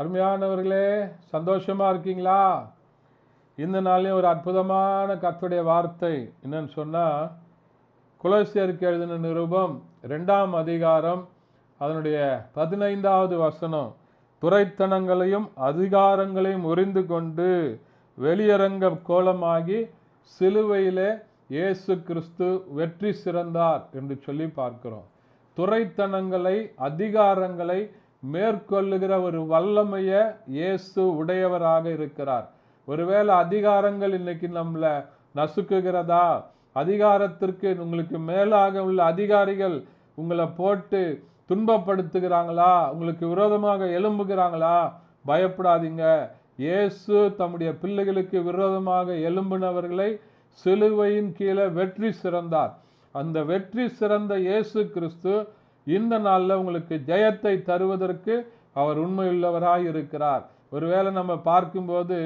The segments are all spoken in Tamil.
அருமையானவர்களே, சந்தோஷமா இருக்கீங்களா? இந்த நாள்லயும் ஒரு அற்புதமான கர்த்தருடைய வார்த்தை என்னன்னு சொன்னா, கொலோசியருக்கு எழுதின நிருபம் 2ஆம் அதிகாரம் அதனுடைய 15வது வசனம். துரைத்தனங்களையும் அதிகாரங்களையும் உரிந்து கொண்டு வெளியரங்க கோலமாகி சிலுவையிலே இயேசு கிறிஸ்து வெற்றி சிறந்தார் என்று சொல்லி பார்க்கிறோம். துரைத்தனங்களை அதிகாரங்களை மேற்கொள்ளுகிற ஒரு வல்லமைய இயேசு உடையவராக இருக்கிறார். ஒருவேளை அதிகாரங்கள் இன்னைக்கு நம்மள நசுக்குகிறதா? அதிகாரத்திற்கு உங்களுக்கு மேலாக உள்ள அதிகாரிகள் உங்களை போட்டு துன்பப்படுத்துகிறாங்களா? உங்களுக்கு விரோதமாக எழும்புகிறாங்களா? பயப்படாதீங்க. இயேசு தம்முடைய பிள்ளைகளுக்கு விரோதமாக எழும்பினவர்களை சிலுவையின் கீழே வெற்றி சிறந்தார். அந்த வெற்றி சிறந்த இயேசு கிறிஸ்து இந்த நாளில் உங்களுக்கு ஜெயத்தை தருவதற்கு அவர் உண்மையுள்ளவராய் இருக்கிறார். ஒருவேளை நம்ம பார்க்கும்போது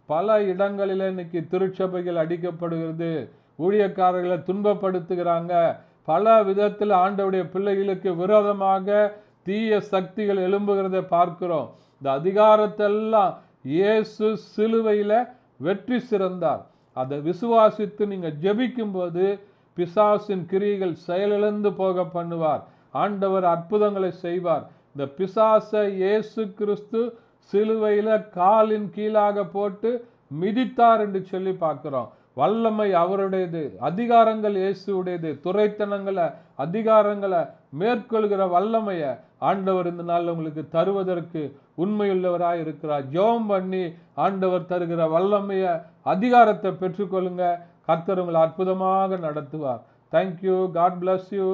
பல இடங்களில் இன்னைக்கு திருச்சபைகள் அடிக்கப்படுகிறது, ஊழியக்காரர்களை துன்பப்படுத்துகிறாங்க, பல விதத்தில் ஆண்டவருடைய பிள்ளைகளுக்கு விரோதமாக தீய சக்திகள் எழும்புகிறதை பார்க்கிறோம். இந்த அதிகாரத்தெல்லாம் இயேசு சிலுவையில் வெற்றி சிறந்தார். அதை விசுவாசித்து நீங்க ஜெபிக்கும் போது பிசாசின் கிரியைகள் செயலிழந்து போக பண்ணுவார். ஆண்டவர் அற்புதங்களை செய்வார். இந்த பிசாசை இயேசு கிறிஸ்து சிலுவையில காலின் கீழாக போட்டு மிதித்தார் என்று சொல்லி பார்க்கிறோம். வல்லமை அவருடையது, அதிகாரங்கள் இயேசுடையது. துரைத்தனங்களை அதிகாரங்களை மேற்கொள்கிற வல்லமைய ஆண்டவர் இந்த நாள் உங்களுக்கு தருவதற்கு உண்மையுள்ளவராய் இருக்கிறார். ஜெபம் பண்ணி ஆண்டவர் தருகிற வல்லமைய அதிகாரத்தை பெற்றுக்கொள்ளுங்க. கர்த்தர் உங்களை அற்புதமாக நடத்துவார். தேங்க்யூ. God bless you.